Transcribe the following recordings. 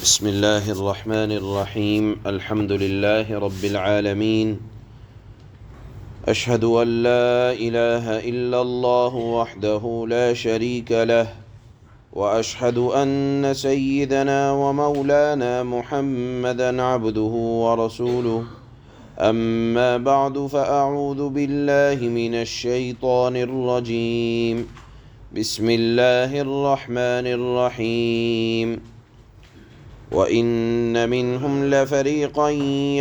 بسم اللہ الرحمن الرحیم الحمد للہ رب العالمین اشہد ان لا الہ الا اللہ وحدہ لا شریک لہ واشہد ان سیدنا ومولانا محمدا عبدہ ورسولہ اما بعد فاعوذ باللہ من الشیطان الرجیم بسم اللہ الرحمن الرحیم وَإِنَّ مِنْهُمْ لَفَرِيقًا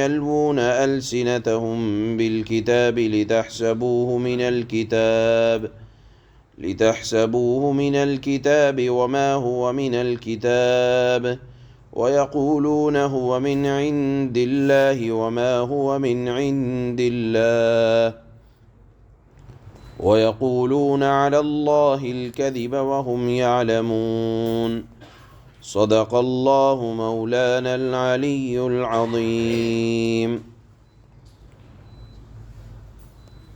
يَلْوُونَ أَلْسِنَتَهُمْ بِالْكِتَابِ لِتَحْسَبُوهُ مِنَ الْكِتَابِ وَمَا هُوَ مِنَ الْكِتَابِ وَيَقُولُونَ هُوَ مِنْ عِنْدِ اللَّهِ وَمَا هُوَ مِنْ عِنْدِ اللَّهِ وَيَقُولُونَ عَلَى اللَّهِ الْكَذِبَ وَهُمْ يَعْلَمُونَ صدق اللہ مولانا العلی العظیم۔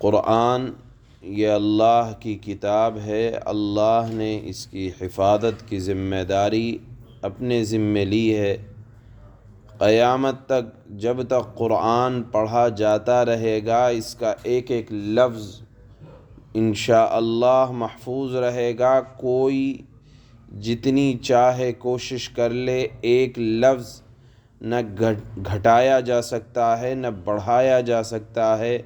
قرآن یہ اللہ کی کتاب ہے، اللہ نے اس کی حفاظت کی ذمہ داری اپنے ذمے لی ہے۔ قیامت تک جب تک قرآن پڑھا جاتا رہے گا، اس کا ایک ایک لفظ انشاءاللہ محفوظ رہے گا۔ کوئی جتنی چاہے کوشش کر لے، ایک لفظ نہ گھٹایا جا سکتا ہے نہ بڑھایا جا سکتا ہے۔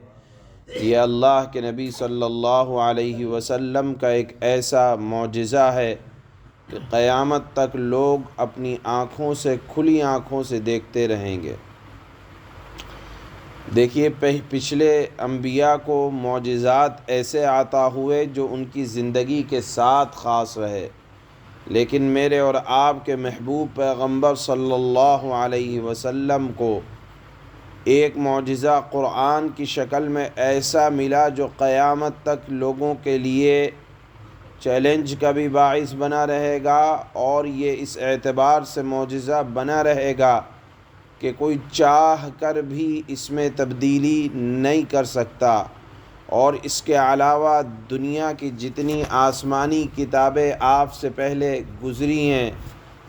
یہ اللہ کے نبی صلی اللہ علیہ وسلم کا ایک ایسا معجزہ ہے کہ قیامت تک لوگ اپنی آنکھوں سے، کھلی آنکھوں سے دیکھتے رہیں گے۔ دیکھیے، پچھلے انبیاء کو معجزات ایسے عطا ہوئے جو ان کی زندگی کے ساتھ خاص رہے، لیکن میرے اور آپ کے محبوب پیغمبر صلی اللہ علیہ وسلم کو ایک معجزہ قرآن کی شکل میں ایسا ملا جو قیامت تک لوگوں کے لیے چیلنج کا بھی باعث بنا رہے گا، اور یہ اس اعتبار سے معجزہ بنا رہے گا کہ کوئی چاہ کر بھی اس میں تبدیلی نہیں کر سکتا۔ اور اس کے علاوہ دنیا کی جتنی آسمانی کتابیں آپ سے پہلے گزری ہیں،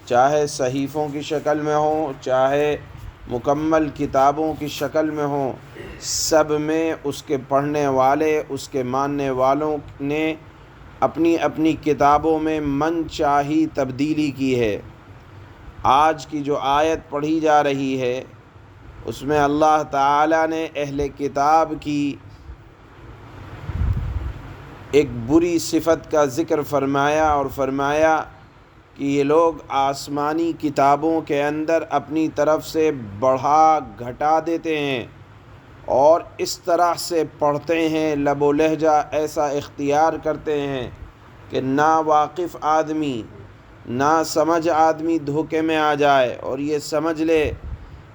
چاہے صحیفوں کی شکل میں ہوں، چاہے مکمل کتابوں کی شکل میں ہوں، سب میں اس کے پڑھنے والے، اس کے ماننے والوں نے اپنی اپنی کتابوں میں من چاہی تبدیلی کی ہے۔ آج کی جو آیت پڑھی جا رہی ہے، اس میں اللہ تعالیٰ نے اہل کتاب کی ایک بری صفت کا ذکر فرمایا، اور فرمایا کہ یہ لوگ آسمانی کتابوں کے اندر اپنی طرف سے بڑھا گھٹا دیتے ہیں، اور اس طرح سے پڑھتے ہیں، لب و لہجہ ایسا اختیار کرتے ہیں کہ نا واقف آدمی، نا سمجھ آدمی دھوکے میں آ جائے اور یہ سمجھ لے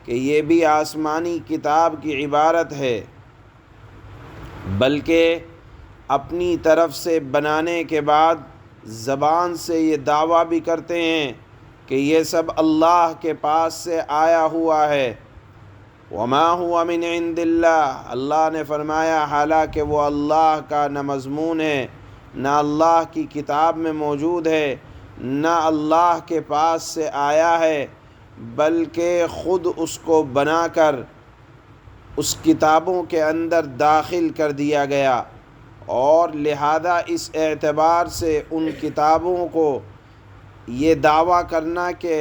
کہ یہ بھی آسمانی کتاب کی عبارت ہے، بلکہ اپنی طرف سے بنانے کے بعد زبان سے یہ دعویٰ بھی کرتے ہیں کہ یہ سب اللہ کے پاس سے آیا ہوا ہے۔ وَمَا هُوَ مِنْ عِنْدِ اللَّهِ، اللہ نے فرمایا حالانکہ وہ اللہ کا نہ مضمون ہے، نہ اللہ کی کتاب میں موجود ہے، نہ اللہ کے پاس سے آیا ہے، بلکہ خود اس کو بنا کر اس کتابوں کے اندر داخل کر دیا گیا، اور لہذا اس اعتبار سے ان کتابوں کو یہ دعویٰ کرنا کہ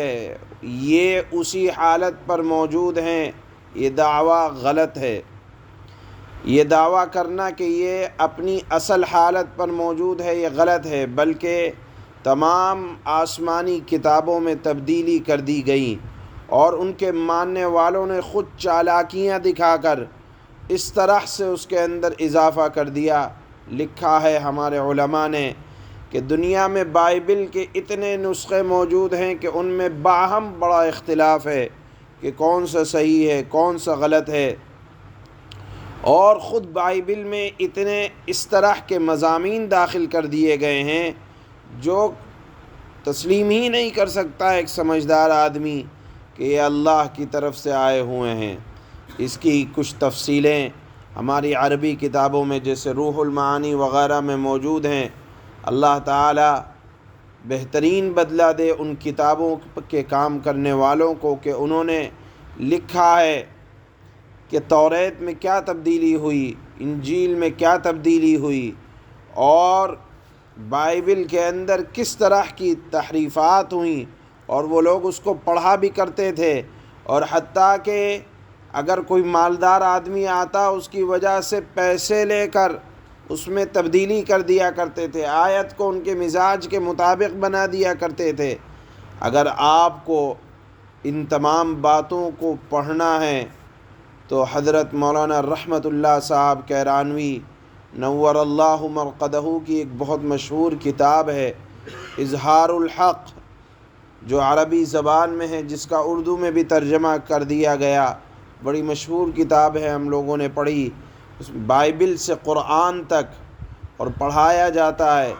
یہ اسی حالت پر موجود ہیں، یہ دعویٰ غلط ہے۔ یہ دعویٰ کرنا کہ یہ اپنی اصل حالت پر موجود ہے، یہ غلط ہے، بلکہ تمام آسمانی کتابوں میں تبدیلی کر دی گئی، اور ان کے ماننے والوں نے خود چالاکیاں دکھا کر اس طرح سے اس کے اندر اضافہ کر دیا۔ لکھا ہے ہمارے علماء نے کہ دنیا میں بائبل کے اتنے نسخے موجود ہیں کہ ان میں باہم بڑا اختلاف ہے کہ کون سا صحیح ہے، کون سا غلط ہے، اور خود بائبل میں اتنے اس طرح کے مضامین داخل کر دیے گئے ہیں جو تسلیم ہی نہیں کر سکتا ایک سمجھدار آدمی کہ یہ اللہ کی طرف سے آئے ہوئے ہیں۔ اس کی کچھ تفصیلیں ہماری عربی کتابوں میں جیسے روح المعانی وغیرہ میں موجود ہیں۔ اللہ تعالیٰ بہترین بدلہ دے ان کتابوں کے کام کرنے والوں کو کہ انہوں نے لکھا ہے کہ توریت میں کیا تبدیلی ہوئی، انجیل میں کیا تبدیلی ہوئی، اور بائبل کے اندر کس طرح کی تحریفات ہوئیں، اور وہ لوگ اس کو پڑھا بھی کرتے تھے، اور حتیٰ کہ اگر کوئی مالدار آدمی آتا اس کی وجہ سے پیسے لے کر اس میں تبدیلی کر دیا کرتے تھے، آیت کو ان کے مزاج کے مطابق بنا دیا کرتے تھے۔ اگر آپ کو ان تمام باتوں کو پڑھنا ہے تو حضرت مولانا رحمت اللہ صاحب کیرانوی نور اللہ مرقدہ کی ایک بہت مشہور کتاب ہے اظہار الحق، جو عربی زبان میں ہے، جس کا اردو میں بھی ترجمہ کر دیا گیا، بڑی مشہور کتاب ہے، ہم لوگوں نے پڑھی۔ اس بائبل سے قرآن تک اور پڑھایا جاتا ہے،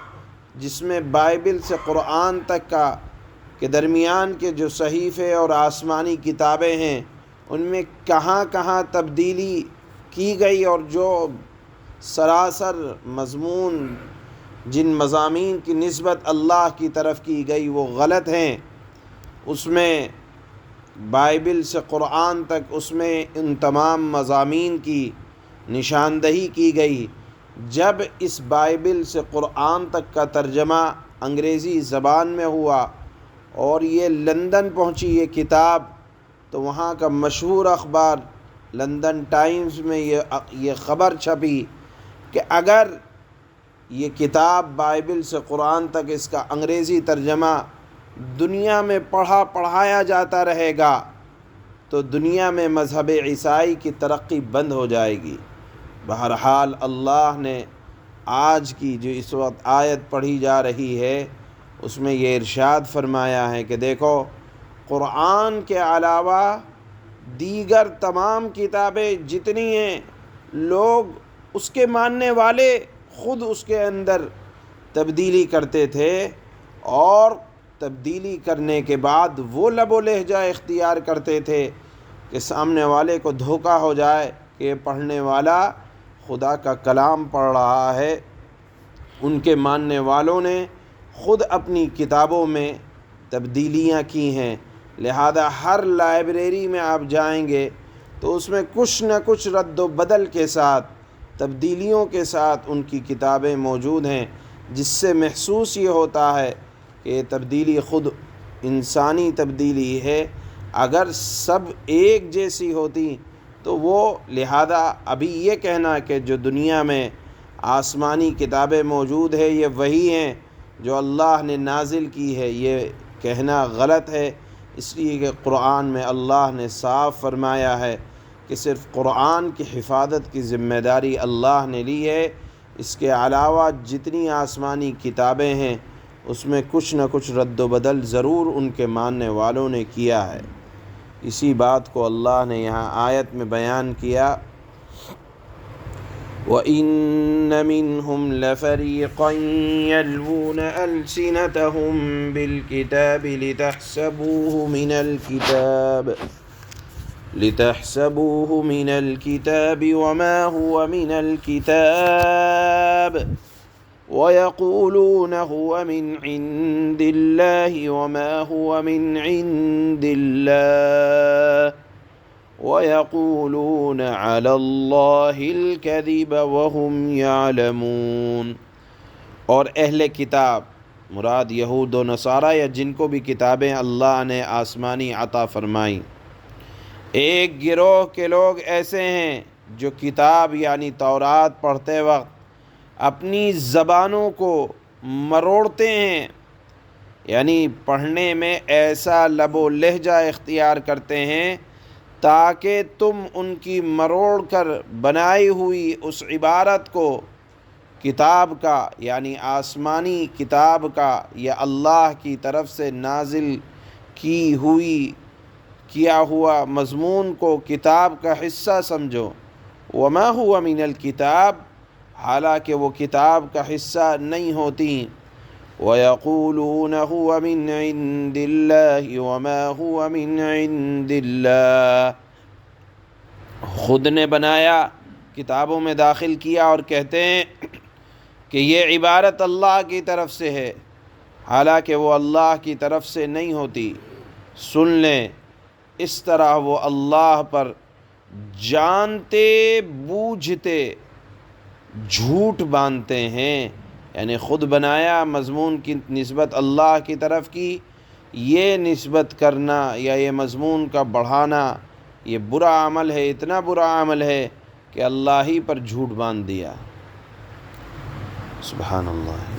جس میں بائبل سے قرآن تک کا کے درمیان کے جو صحیفے اور آسمانی کتابیں ہیں ان میں کہاں کہاں تبدیلی کی گئی، اور جو سراسر مضمون جن مضامین کی نسبت اللہ کی طرف کی گئی وہ غلط ہیں، اس میں بائبل سے قرآن تک اس میں ان تمام مضامین کی نشاندہی کی گئی۔ جب اس بائبل سے قرآن تک کا ترجمہ انگریزی زبان میں ہوا اور یہ لندن پہنچی یہ کتاب، تو وہاں کا مشہور اخبار لندن ٹائمز میں یہ خبر چھپی کہ اگر یہ کتاب بائبل سے قرآن تک اس کا انگریزی ترجمہ دنیا میں پڑھایا جاتا رہے گا تو دنیا میں مذہب عیسائی کی ترقی بند ہو جائے گی۔ بہرحال اللہ نے آج کی جو اس وقت آیت پڑھی جا رہی ہے اس میں یہ ارشاد فرمایا ہے کہ دیکھو، قرآن کے علاوہ دیگر تمام کتابیں جتنی ہیں، لوگ اس کے ماننے والے خود اس کے اندر تبدیلی کرتے تھے، اور تبدیلی کرنے کے بعد وہ لب و لہجہ اختیار کرتے تھے کہ سامنے والے کو دھوکہ ہو جائے کہ یہ پڑھنے والا خدا کا کلام پڑھ رہا ہے۔ ان کے ماننے والوں نے خود اپنی کتابوں میں تبدیلیاں کی ہیں، لہذا ہر لائبریری میں آپ جائیں گے تو اس میں کچھ نہ کچھ رد و بدل کے ساتھ، تبدیلیوں کے ساتھ ان کی کتابیں موجود ہیں، جس سے محسوس یہ ہوتا ہے کہ یہ تبدیلی خود انسانی تبدیلی ہے۔ اگر سب ایک جیسی ہوتی تو وہ، لہذا ابھی یہ کہنا کہ جو دنیا میں آسمانی کتابیں موجود ہے یہ وہی ہیں جو اللہ نے نازل کی ہے، یہ کہنا غلط ہے، اس لیے کہ قرآن میں اللہ نے صاف فرمایا ہے کہ صرف قرآن کی حفاظت کی ذمہ داری اللہ نے لی ہے، اس کے علاوہ جتنی آسمانی کتابیں ہیں اس میں کچھ نہ کچھ رد و بدل ضرور ان کے ماننے والوں نے کیا ہے۔ اسی بات کو اللہ نے یہاں آیت میں بیان کیا، وَإِنَّ مِنْهُمْ لَفَرِيقًا يَلْوُونَ أَلْسِنَتَهُمْ بِالْكِتَابِ لِتَحْسَبُوهُ مِنَ الْكِتَابِ وَمَا هُوَ مِنَ الْكِتَابِ وَيَقُولُونَ هُوَ مِنْ عِنْدِ اللَّهِ وَمَا هُوَ مِنْ عِنْدِ اللَّهِ وَيَقُولُونَ عَلَى اللَّهِ الْكَذِبَ وَهُمْ يَعْلَمُونَ۔ اور اہل کتاب مراد یہود و نصارہ یا جن کو بھی کتابیں اللہ نے آسمانی عطا فرمائیں، ایک گروہ کے لوگ ایسے ہیں جو کتاب یعنی تورات پڑھتے وقت اپنی زبانوں کو مروڑتے ہیں، یعنی پڑھنے میں ایسا لب و لہجہ اختیار کرتے ہیں تاکہ تم ان کی مروڑ کر بنائی ہوئی اس عبارت کو کتاب کا یعنی آسمانی کتاب کا یا اللہ کی طرف سے نازل کیا ہوا مضمون کو کتاب کا حصہ سمجھو، وما هو من الکتاب، حالانکہ وہ کتاب کا حصہ نہیں ہوتی، وَيَقُولُونَ هُوَ مِنْ عِنْدِ اللَّهِ وَمَا هُوَ مِنْ عِنْدِ اللَّهِ، خود نے بنایا، کتابوں میں داخل کیا اور کہتے ہیں کہ یہ عبارت اللہ کی طرف سے ہے، حالانکہ وہ اللہ کی طرف سے نہیں ہوتی۔ سن لیں، اس طرح وہ اللہ پر جانتے بوجھتے جھوٹ باندھتے ہیں، یعنی خود بنایا مضمون کی نسبت اللہ کی طرف کی، یہ نسبت کرنا یا یہ مضمون کا بڑھانا یہ برا عمل ہے، اتنا برا عمل ہے کہ اللہ ہی پر جھوٹ باندھ دیا۔ سبحان اللہ۔